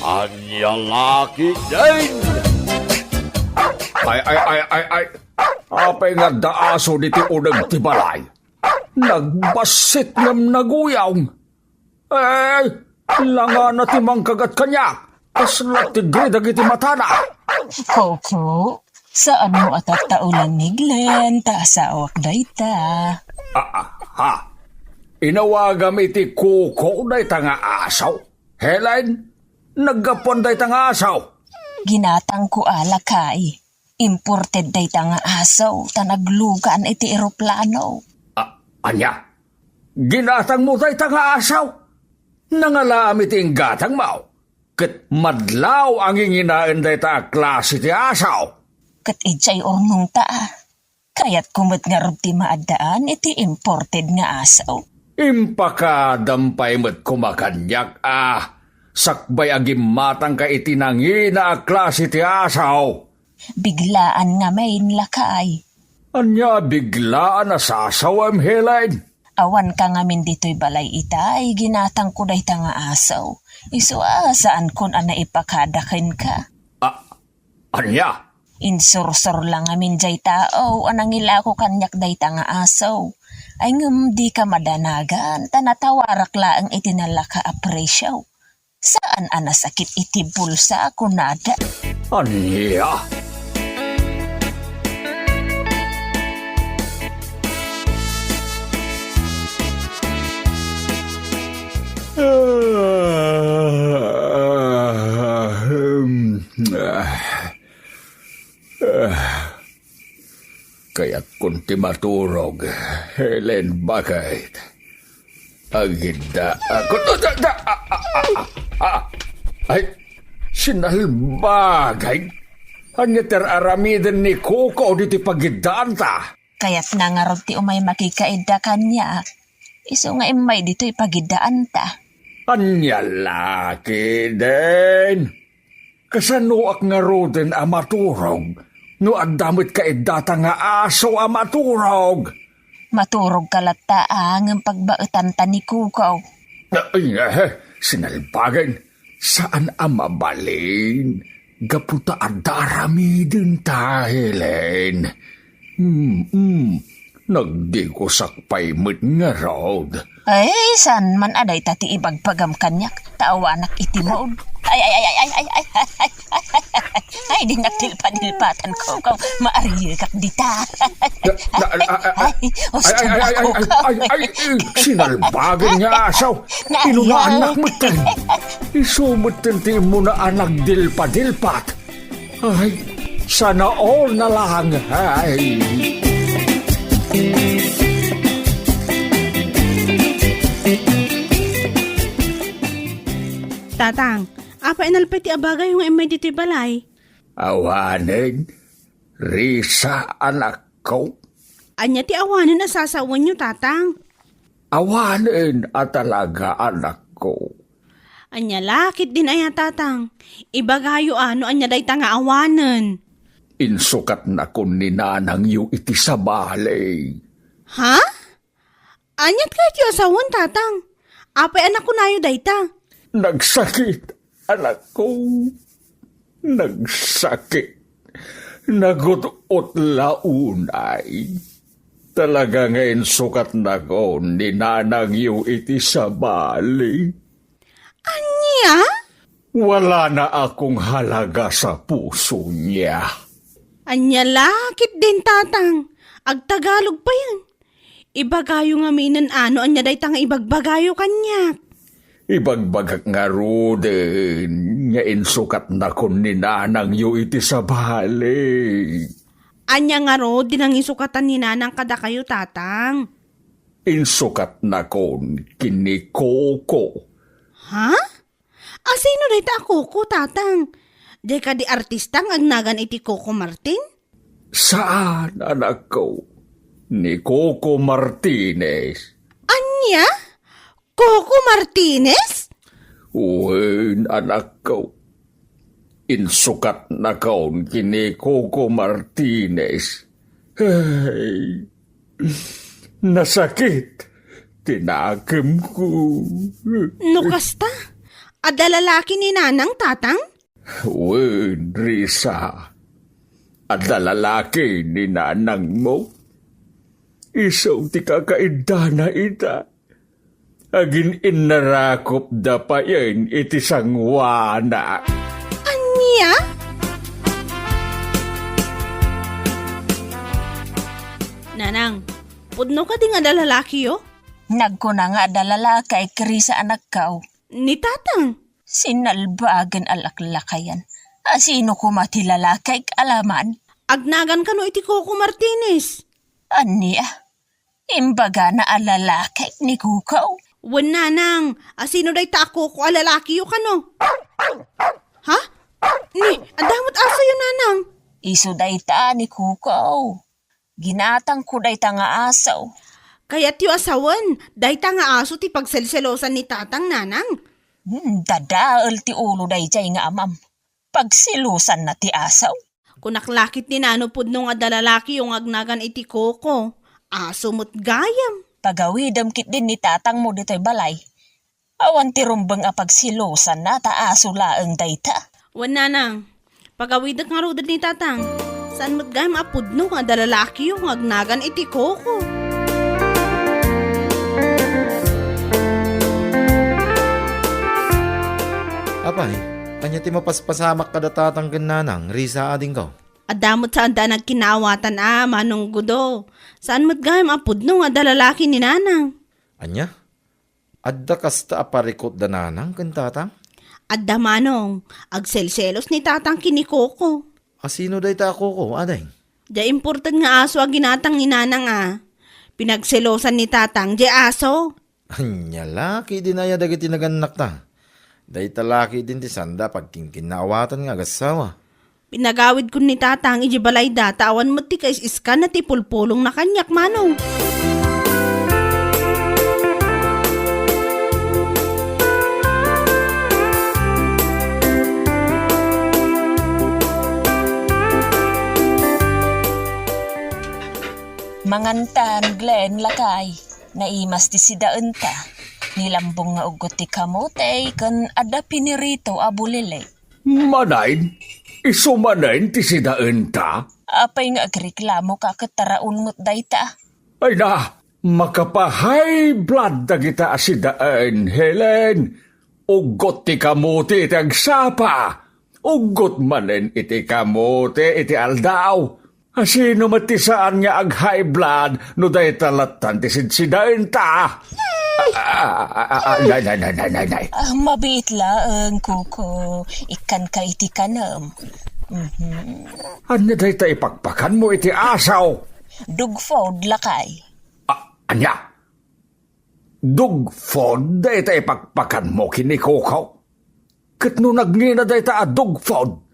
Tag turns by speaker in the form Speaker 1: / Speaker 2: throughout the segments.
Speaker 1: Anyang laki din!
Speaker 2: Ay. Apay nga daaso diti unag ti balay. Nagbasit ngam naguyaw. Langa na ti mangkagat kanya. Kaslat ti grida iti matana.
Speaker 3: Koko, saan mo atataulang ni Glenn? Taasawak dayta.
Speaker 2: Ha? Inawagam iti kuko dayta nga asaw. Helen, naggapon dayta nga asaw.
Speaker 3: Ginatang ko alakay. Imported dayta nga asaw. Tanaglugan iti eroplano.
Speaker 2: Anya? Ginatang mo dayta nga asaw? Nangalam iti gatang mo. Ket madlaw ang inginaen dayta klase ti asaw.
Speaker 3: Kat ijay ornong taa. Kaya't kumot nga rubti maadaan iti imported nga asaw.
Speaker 2: Impakadampay mo't kumakanyak sakbay agim matang ka itinangina a klase ti asaw.
Speaker 3: Biglaan nga main lakay.
Speaker 2: Anya biglaan na sasawam Helen.
Speaker 3: Awan ka ngamin dito'y balay itay, ginatang ko dayta nga asaw. Isu saan kun ana ipakadakin ka?
Speaker 2: Anya?
Speaker 3: Insursor lang ngamin jay tao, anang ila ko kanyak dayta nga asaw. Ay ngam di ka madanagan, tanatawarak laang itinala ka apresyaw. Saan ana sakit iti bulsa kunada?
Speaker 2: Anya? Kaya't kung ti maturog, Helen, bakit? Agida ako. Ay, sinalbagay. Anya ter aramiden ni Coco diti pagidaan ta.
Speaker 3: Kaya't nangarod ti umay makikaida kanya. Isu nga imay dito ipagidaan ta.
Speaker 2: Anya laki din. Kasano ak nga roden amaturog, no adamit ka idata nga aso amaturog.
Speaker 3: Maturog kalataang ang pagbautan ta ni Kukaw.
Speaker 2: Sinalbagan, saan amabalin? Gaputa adarami din ta, Helen. Nagdigusakpay mo't nga rod.
Speaker 3: Ay, san man aday tati ibagpagam kanyak, taawanak itimaod. Ay, di naktilpa-dilpatan ko, maariyo kak dita.
Speaker 2: Sinalbagan nga asaw, inunaanak mo tan. Isumot tanti mo na anak dilpa-dilpat. Ay, sana all na lang, ay.
Speaker 4: Tatang, apa inalpay ti abagay yung imay dito'y balay?
Speaker 2: Awanin, Risa anak ko.
Speaker 4: Anya ti awanin asasawan nyo, tatang.
Speaker 2: Awanin at talaga anak ko.
Speaker 4: Anya lakit din aya, tatang. Ibagayo ano anya day nga awanan.
Speaker 2: Insukat na kun ni nanang yu iti sa balay.
Speaker 4: Ha? Anyat kayo ti asawan, tatang. Apay anak ko nayo day ta.
Speaker 2: Nagsakit, anak ko. Nagsakit. Nagutot launay. Talaga ngayon sukat na ko ni nanang yu iti sa bali.
Speaker 4: Anya?
Speaker 2: Wala na akong halaga sa puso niya.
Speaker 4: Anya lakit din, tatang. Agtagalog pa yan. Ibagayo nga minan ano anya day nga ibagbagayo kanya.
Speaker 2: Ibagbagak nga ruden, nga insukat na kun ni nanang yu iti sa bali.
Speaker 4: Anya nga ro, dinang isukatan ni nanang kada kayo, tatang.
Speaker 2: Insukat na kun kini Coco.
Speaker 4: Ha? Sino day ta Coco, tatang? Di ka di artistang agnagan iti Coco Martin?
Speaker 2: Saan, anak ko? Ni Coco Martinez.
Speaker 4: Anya? Coco Martinez?
Speaker 2: Uwin, anak ko. Insukat na kaon kini Coco Martinez. Ay, nasakit. Tinagim ko.
Speaker 4: No kasta? Ada lalaki ni nanang, tatang?
Speaker 2: Wen, Risa. Ada lalaki ni nanang mo. Isaw ti kakaidana ita. Agin inarakop da pa yan iti sangwana.
Speaker 4: Anya? Nanang, pudno ka di nga da lalaki yo?
Speaker 3: Nagkuna nga dalala kay kri sa anak kao.
Speaker 4: Ni tatang.
Speaker 3: Sinalbagan alaklakayan. Sino kumati lalakay alaman?
Speaker 4: Agnagan ka no iti Coco Martinez.
Speaker 3: Aniya, imbaga na alalakay ni Kukaw.
Speaker 4: Wan nanang, asino day tako ko alalaki yo kano? Ha? Ni, adamot aso yun nanang.
Speaker 3: Iso dayta ni Kukaw. Ginatang ko dayta nga asaw.
Speaker 4: Kaya't yu asawan, dayta nga aso ti pagselselosan ni tatang nanang.
Speaker 3: Dadaal ti ulo dayjay nga amam. Pagsilusan na ti asaw.
Speaker 4: Kunaklakit ni nano pudno nga dalalaki yung agnagan iti Coco. Aso mo't gayam.
Speaker 3: Pagawidam kit din ni tatang mo dito'y balay. Awan ti rumbang apagsilusan na ta aso laeng dayta.
Speaker 4: Wan nanang, pagawidak nga rudad ni tatang. Saan mo't gayam apudno nga dalalaki yung agnagan iti Coco.
Speaker 5: Apay, kanya ti mapaspasamak kada tatanggan nanang, Risa ading ko.
Speaker 4: Adamot saan da nagkinaawatan manong gudo. Saan mo't gayam apudno nga dalalaki ni nanang.
Speaker 5: Anya? Adda kasta aparikot da nanang kan tatang?
Speaker 4: Adda manong, agselselos ni tatang kini Coco.
Speaker 5: Asino day ta ako ko, aday?
Speaker 4: Di important nga aso ang ginatang ni nanang Pinagselosan ni tatang, di aso.
Speaker 5: Anya laki din aya dagiti naganak ta. Day talaki din ti sanda pagkingkin naawatan nga gasawa.
Speaker 4: Pinagawid ko ni tatang iji balay data awan mo ti kais-iskan na ti pulpulong na kanyak manong.
Speaker 3: Mangantan, Glenn, lakay. Naimas ti sidaan ta. Nilambong nga ugot ti kamote kan ada pinirito abulile.
Speaker 2: Manayin? Isumanayin ti sidaan ta?
Speaker 3: Apay nga agreklamo ka kataraon mo't dayta.
Speaker 2: Ay na, makapahay blood na kita asidaan, Helen. Ugot ti kamote iti agsapa. Ugot manen iti kamote iti aldaw. Asino matisaan nga ag high blood no day talatan ti sidsidaan ta. Nay.
Speaker 3: Mabit laeng, Kuko. Ikan ka iti kanam.
Speaker 2: Anya day ta ipakpakan mo iti asaw?
Speaker 3: Dugfod, lakay.
Speaker 2: Anya? Dugfod day ta ipakpakan mo kini Kukaw? Kat no nagnina day ta dugfod?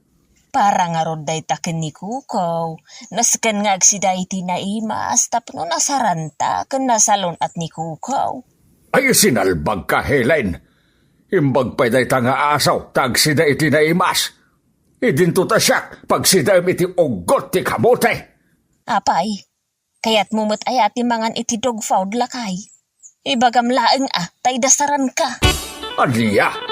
Speaker 3: Para nga rod day takin ni Kukaw. Naskan nga agsiday iti naimas tapno nasaranta kan nasalon at ni Kukaw.
Speaker 2: Ay sinalbag ka, Helen. Imbag pa'y day ta nga asaw tagsida iti naimas. Idinto ta siyak pagsidam iti ugot ti kamote.
Speaker 3: Apay, kaya't mumut ayati mangan iti dogfood lakay. Ibagam laeng tay dasaran ka.
Speaker 2: Aniya?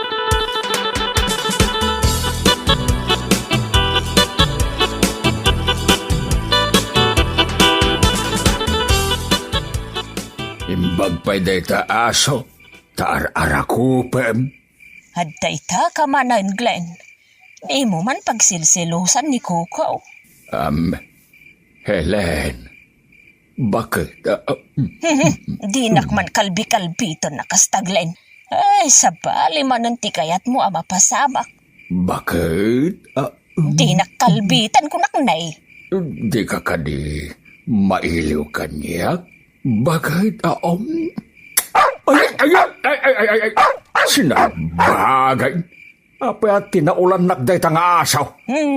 Speaker 2: Imbag pa'y day ta aso, taar-arakupem.
Speaker 3: Hadday ta kamanan, Glenn. Di mo man pagsilsilusan ni Kukaw.
Speaker 2: Helen, bakit?
Speaker 3: Di nakman kalbi-kalbito na kasta, Glenn. Ay, sabali man ang tikayat mo mapasamak.
Speaker 2: Bakit?
Speaker 3: Di nakalbitan ko naknay.
Speaker 2: Di ka kadi mailiw kanyak? Bakit? Ay! Sinabagay. Apa at tinaulan nakday ta nga asaw?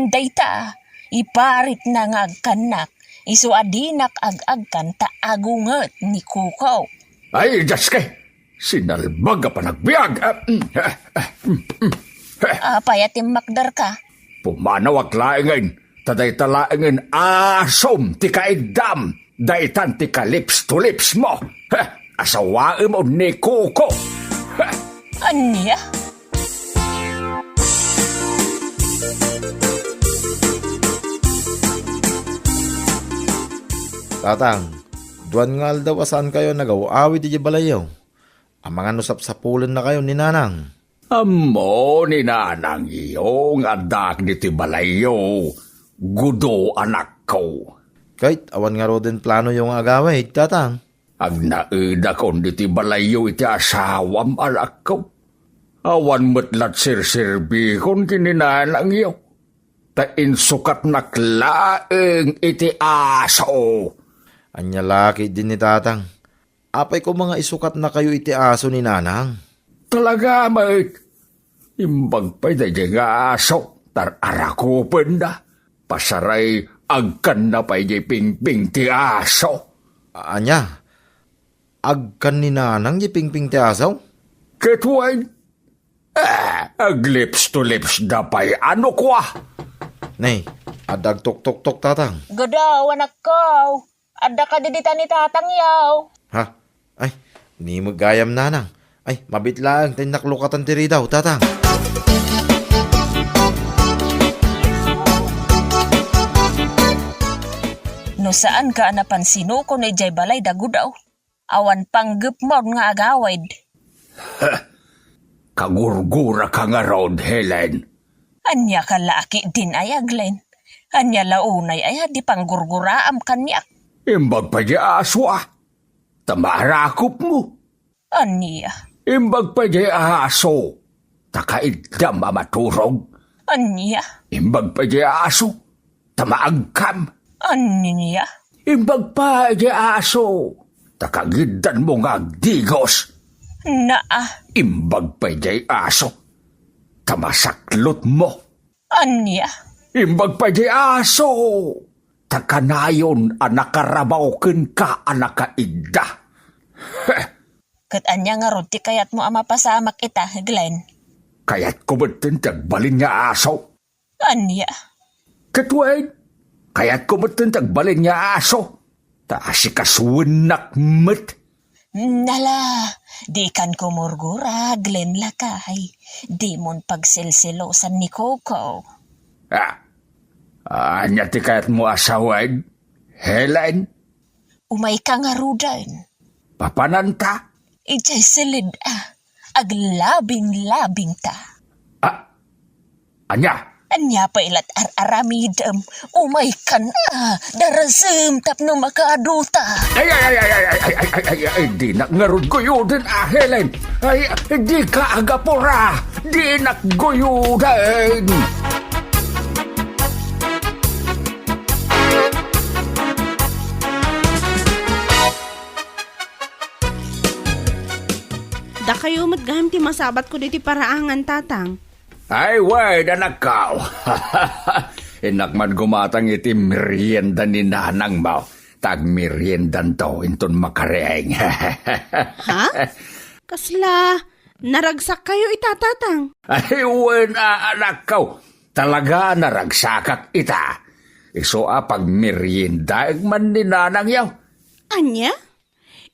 Speaker 3: Dayta, iparit na nga agkanak. Isu adinak ag-agkan ta agunget ni Kukaw.
Speaker 2: Ay, Jaske! Sinalbag pa nagbiag!
Speaker 3: Payatim makdar ka.
Speaker 2: Pumanawag laingin, taday talaingin asom ti kaidam, daitan ti ka lips to lips mo. Asawaim o ni Kuko.
Speaker 3: Anya?
Speaker 5: Tatang, duwan nga daw asan kayo nagawaawit di balayaw. Ang mga nusap sa pulan na kayo ni Nanang.
Speaker 2: Amo ni Nanang iyo nga dak ni Tibalayo. Gudo anak ko.
Speaker 5: Kahit awan nga ro din plano yung agawit, tatang.
Speaker 2: Ag naida kon di Tibalayo iti asawam anak ko. Awan metlat sir-sirbi kon kininanang iyo. Tain sukat naklaeng iti aso.
Speaker 5: Anya laki din ni tatang. Apay ko mga isukat na kayo iti aso ni Nanang.
Speaker 2: Talaga, mate. Imbag pa'y dahi nga aso. Tarara ko penda. Pasaray agkan na pa'y di pingping ti aso.
Speaker 5: Anya, agkan ni Nanang di pingping ti aso?
Speaker 2: Ketwain. Ag lips to lips da pa'y ano kwa.
Speaker 5: Nay, adag tok-tok-tok tatang.
Speaker 3: Gudaw, anak ko. Ada ka didita ni tatang yaw.
Speaker 5: Ha? Ay, ni magayam Nanang. Ay, mabit lang, tinaklukatan tiri daw, tatang.
Speaker 3: No saan ka napansino ko ni Jay Balay dagudaw? Awan panggup mo nga agawid.
Speaker 2: Kagurgura ka nga Rod, Helen.
Speaker 3: Anya ka laki din ay aglen. Anya launay ay di panggurguraam kanya.
Speaker 2: Imbag pa di aso ah. Tamarakop mo.
Speaker 3: Anya.
Speaker 2: Imbag pa di aso. Takaidam maturog.
Speaker 3: Anya.
Speaker 2: Imbag pa di aso. Tamaagkam.
Speaker 3: Anya.
Speaker 2: Imbag pa di aso. Takagidan mo nga digos.
Speaker 3: Naa.
Speaker 2: Imbag pa di aso. Tamasaklot mo.
Speaker 3: Anya.
Speaker 2: Imbag pa di aso. Takanayon anakarabaw ken ka anakaida.
Speaker 3: Kat anya nga roti kayat mo ama pasamak ita, Glenn.
Speaker 2: Kayat ko batin tagbalin nga aso.
Speaker 3: Anya.
Speaker 2: Katwain, kayat ko batin tagbalin nga aso. Taasi kasuwinak met.
Speaker 3: Nala, di kan kumurgura, Glenn lakay. Di mon pagsilsilosan ni Coco.
Speaker 2: Anya ti kayat mo asawain? Helen,
Speaker 3: Umay ka nga rudan.
Speaker 2: papananta?
Speaker 3: Ijay silid aglabing-labing ta.
Speaker 2: Anya?
Speaker 3: Anya pa ilat aramidem. Umay ka na, darasem tapno makaduta.
Speaker 2: Ay, di nakngarod ko yun, Helen. Ay, di ka agapura. Di nakgoyudan.
Speaker 4: Da kayo matgaham ti masabat ko diti paraangan, tatang.
Speaker 2: Ay, wait, anak ka. Inakman gumatang iti merienda ni Nanang mo. Tag meriendan to, inton makareeng.
Speaker 4: Ha? Kasla, naragsak kayo itatatang.
Speaker 2: Ay, wait, anak ka. Talaga naragsakak ita. Iso pag merienda, man ni Nanang yaw.
Speaker 4: Anya?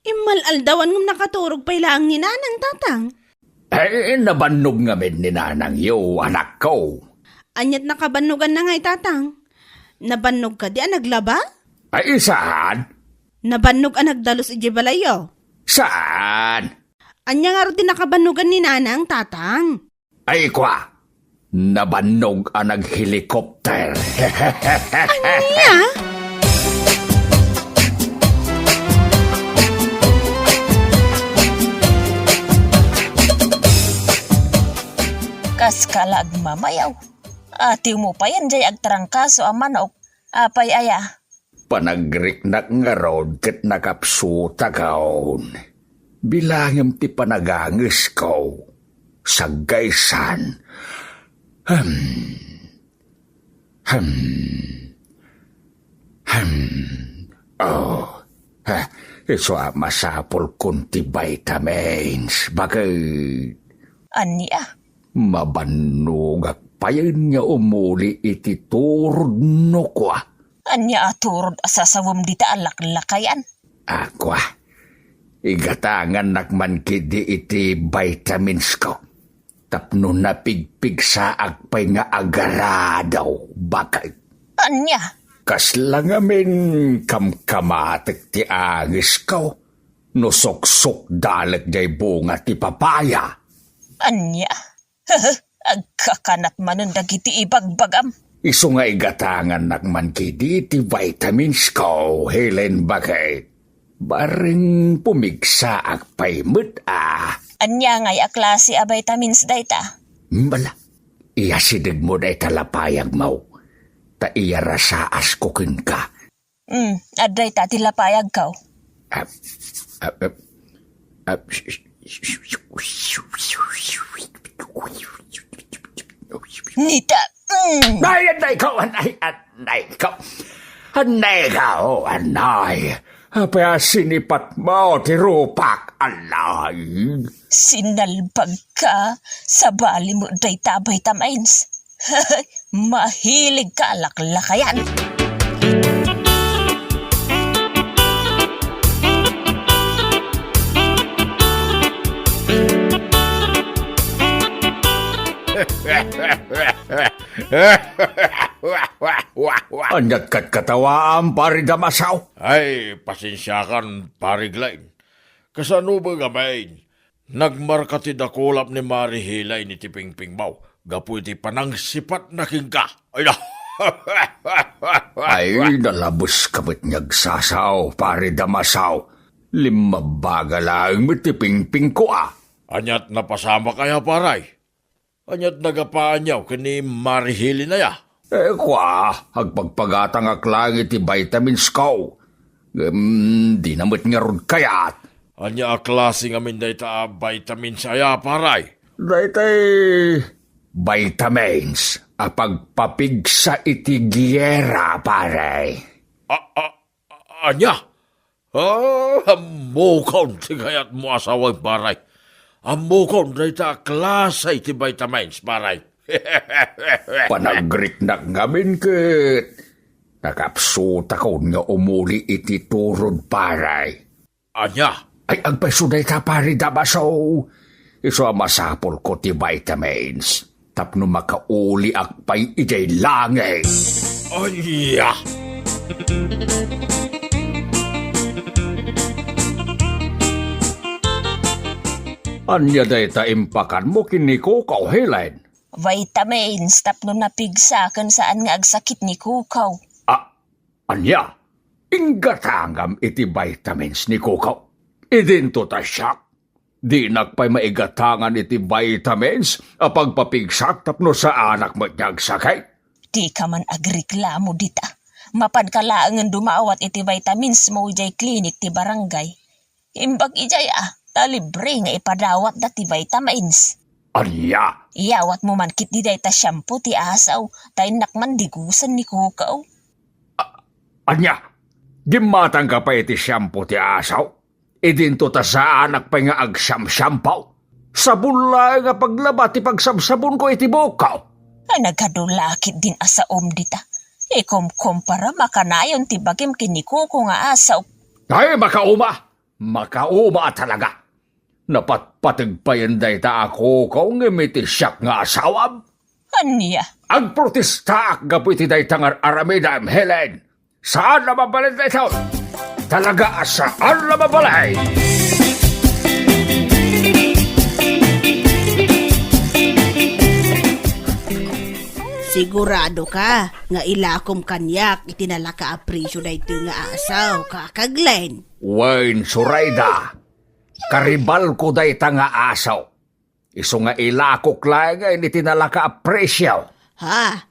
Speaker 4: Imalaldawan ng nakaturog pa ilang ni Nanang, tatang.
Speaker 2: Ay, nabannog ngamin ni Nanang yaw, anak ko.
Speaker 4: Anyat nakabanugan na nga tatang. Nabannog ka di naglaba?
Speaker 2: Ay, saan?
Speaker 4: Nabannog nagdalos iji balayo.
Speaker 2: Saan?
Speaker 4: Anya nga rin nakabanugan ni Nanang, tatang.
Speaker 2: Ay, kwa. Nabannog naghelikopter.
Speaker 4: Anya?
Speaker 3: Kas kalag mamayaw. Ati mo pa yan jay agtarangkaso amanok. Apay aya.
Speaker 2: Panagriknak nga rod kat nakapsuta kaon. Bilangim ti panagangis ko. Sagaysan. Oh. Iso masapol kunti vitamins. Bakit?
Speaker 3: Anya.
Speaker 2: Mabannog payan niya umuli iti turod no kwa.
Speaker 3: Anya aturod asasawam dita alaklakayan.
Speaker 2: Akwa. Igatangan nakman kidi iti vitamins ko. Tapno napigpig sa agpay nga agaradaw. Bakit?
Speaker 3: Anya.
Speaker 2: Kas lang amin kamkamatik ti angis ko. Nusoksok dalag jay bunga ti papaya.
Speaker 3: Anya? Agkakanat manon dagiti ibagbagam.
Speaker 2: Iso nga igatangan nakman kidi ti vitamins ko, Helen Bagay. Baring pumigsa ak paymut
Speaker 3: Anya ngay a klase a vitamins dayta?
Speaker 2: Bala, iyasidig mo day talapayag mo. Ta iya rasaas kukin ka.
Speaker 3: Aday ta tilapayag kaw.
Speaker 2: Ap, ap, ap, ap,
Speaker 3: Nita,
Speaker 2: Anay ko, anay ko. Anay ko, anay. Apa sinipat mo ti rupak, anay.
Speaker 3: sinalbag ka sa bali mo dayta vitamins. Mahilig ka laklakayan.
Speaker 2: Anyat kat katawaan, pari damasaw.
Speaker 1: Ay, pasensya kan, pariglain. Kasano ba gamain? Nagmarkatid akulap ni Mari Hilay ni Tipingping Mau. Gapu iti panang sipat na kingka. Ay na!
Speaker 2: Ay, nalabos kabit niyagsasaw, pari damasaw. Limabaga lang mitipingping ko
Speaker 1: Anyat napasama kaya paray. Anyat nagapaanyaw kani Mari Hilay na ya.
Speaker 2: Agpagpagatang aklang iti vitamins ko. Di namit nga rod kayat.
Speaker 1: Anya klase nga min dayta vitamin saya paray.
Speaker 2: Daytay vitamins apagpapigsa iti giyera, pare.
Speaker 1: Anya? Amukon ti kayat mo asaway paray. Amukon dayta klase iti vitamins paray.
Speaker 2: Panagrit na ngamin ket. Nakapsuta ko nga umuli iti turod, paray.
Speaker 1: Anya?
Speaker 2: Ay, agpasuday ka, pare dabaso. Iso masapol ko ti vitamins. Tapno makauli akpay ijay langay.
Speaker 1: Anya?
Speaker 2: Anya day ta impakan mo kiniko ko, Helen.
Speaker 3: Vitamins tapno napigsakan saan nga agsakit ni kukaw.
Speaker 2: Anya? Ingatangam iti vitamins ni Kukaw. Idinto ta siya. Di nagpay maigatangan iti vitamins apagpapigsak tapno sa anak mo nyagsakay.
Speaker 3: Di ka man agreklamo dita. Mapad ka laangan dumawat iti vitamins mo ijay klinik ti barangay. Imbag ijay talibre nga ipadawat da ti vitamins.
Speaker 2: Anya?
Speaker 3: Iyawat mo man kit di dayta shampoo ti asaw, tayo nakman digusan ni kukaw.
Speaker 2: Anya? Gimatang ka pa iti shampoo ti asaw? Idinto ta sa anak pa nga agsyam-syampaw? Sabon lang nga paglaba ti pagsabsabon ko iti bukaw.
Speaker 3: Nagadulakit din asaom dita. Ikom-kompara makanayon ti bagim kinikuko nga asaw.
Speaker 2: Ay, makauma! Makauma talaga! Napatpatig day ta ako kung imiti siyak nga asawam.
Speaker 3: Anya?
Speaker 2: Agprotesta ak gapuiti day tangar aramidam, Helen. Saan na mabalay day taon? Talaga saan na mabalay?
Speaker 4: Sigurado ka nga ilakom kanyak itinala ka apresyo na ito nga asaw, kakaglen.
Speaker 2: Wayne Surayda, karibal ko day ta nga asaw. Iso nga ilakok lang nga initinala ka apresyo.
Speaker 4: Ha?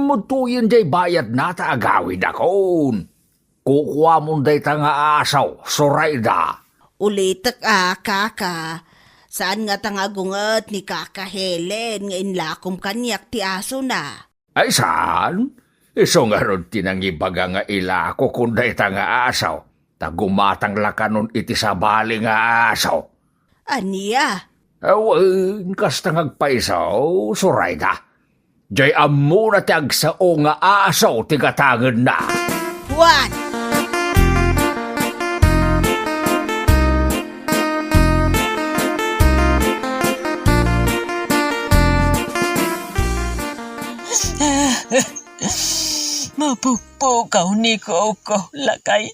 Speaker 2: Mutuyin day bayad na ta agawid akon. Kukuha mo day ta nga asaw, Surayda.
Speaker 4: Ulitak kaka. Saan nga tangagungat ni Kaka Helen nga inlakom kanyak ti aso na?
Speaker 2: Ay saan? Iso nga ron tinangibaga nga ilako kung day ta nga asaw. Tagumatang lakanon iti sabali nga asaw.
Speaker 4: Aniya?
Speaker 2: Awan, kasta ngagpaisaw, Surayda. Jay amo na ti agsao nga asaw ti katangan na.
Speaker 4: What?
Speaker 3: mapukpukaw ni Koko, lakay.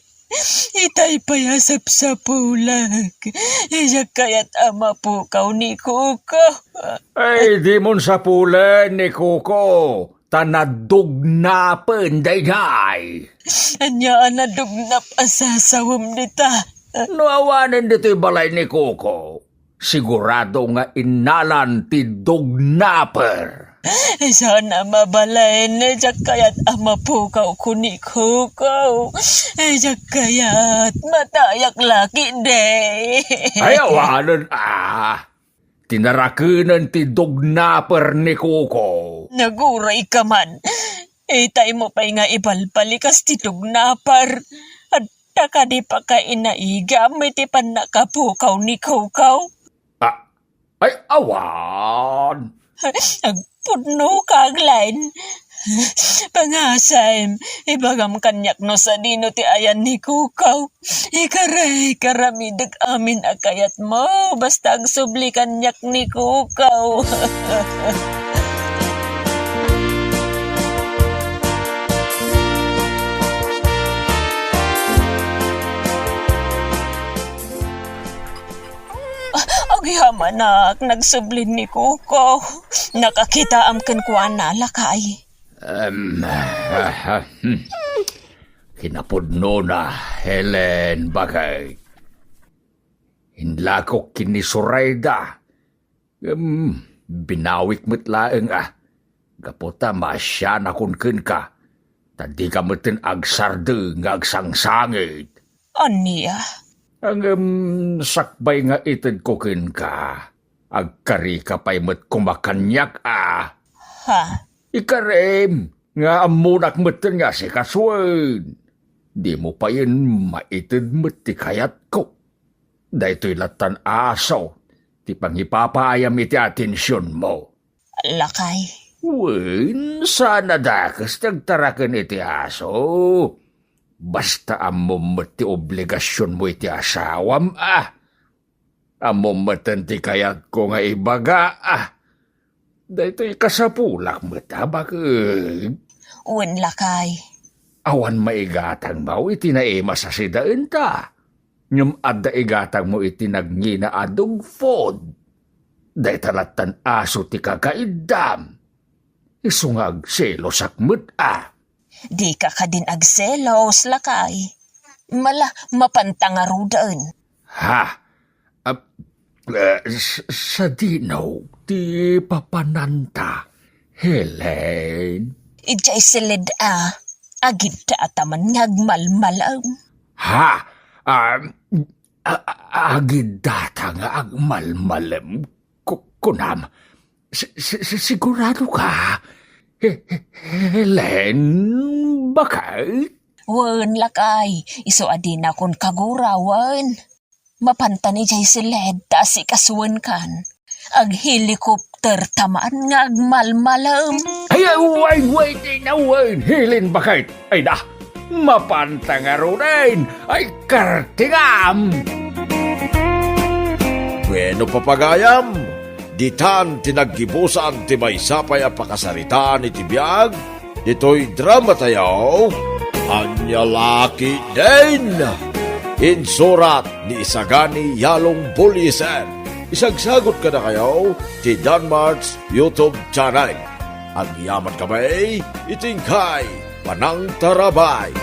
Speaker 3: Itay payasap sa pulag. Iyak kaya't mapukaw ni Koko.
Speaker 2: Ay, di mon sa pulan ni Koko. Tanadugnapen, day.
Speaker 3: Anya na dugnap asasawam nita.
Speaker 2: No awanan dito'y balay ni Koko. Sigurado nga inalan ti dugnaper.
Speaker 3: Sana mabalay na jak kaya't mapukaw ko ni Koko. Jak kaya't matayak laki day.
Speaker 2: Ay awanan Tinarakinan ti dugnaper ni Koko.
Speaker 3: Naguray ka man. Itay mo pa'y nga ibalbalikas ti dugnapar. At taka di pa ka inaiga, may ti pan nakapukaw ni Koko.
Speaker 2: Ay awan.
Speaker 3: Agpudno kaglain. Pangasay, ibagam kanyak no sa dino ti ayan ni Koko. Ikaray karamidag amin akayat mo, basta agsubli kanyak ni Koko. Agihamanak, nagsublin ni Koko. Nakakita amken kuan na lakay.
Speaker 2: Kinapudno na, Helen, bagay. Hinla ko kinisurayda. Binawik mo't laeng Gaputa masya na kun ka. Tadi ka mo'tin agsarde nga agsangsangit.
Speaker 3: Aniya?
Speaker 2: Ang sakbay nga itid ko ka. Agkari ka pa'y mo't kumakanyak
Speaker 3: Ha?
Speaker 2: Ikarem, nga amunak mo'tin nga si kaswan. Di mo pa yun maitid mo't ti kayat ko. Dahito'y latan aso, ti pangipapayam iti atensyon mo.
Speaker 3: Lakay.
Speaker 2: Wen, sana dakas nagtarakan iti aso. Basta amom ti obligasyon mo iti asawam Amom ti kayat ko nga ibaga Dahito'y kasapulak mo bakit?
Speaker 3: Wen lakay.
Speaker 2: Awan maigatang mo iti naima sa sidaan ta. Nyum adda igatang mo iti nagngina adong fod. Dahi talatan aso ti kakaidam. Isungag selos akmet
Speaker 3: Di ka din agselos, lakay. Mala, mapantangarudaan.
Speaker 2: Sa dinaw, ti papananta, Helen.
Speaker 3: Ijay silid agid ta ataman ngagmalmalam.
Speaker 2: Agid data nga agmalmalam, kunam. Sigurado ka? Helen, bakit?
Speaker 3: Wen lakay, iso adin akon kagurawan. Mapanta ni jay silid ta si kaswan kan. Ag helicopter tamaan nga agmalmalam.
Speaker 2: Ay, wait, inawan. Helen, bakit? Ay da, mapanta nga rin. Ay, kartingam.
Speaker 1: Bueno papagayam, ditan tinaggibusan ti may sapay a pakasaritaan iti biyag, dito'y drama tayaw, Anya Laki din. Insurat ni Isagani Yalong Buliser. Isagsagot ka na kayo ti Danmar's YouTube channel. Ang yaman kamay, itingkay, Panang Tarabay.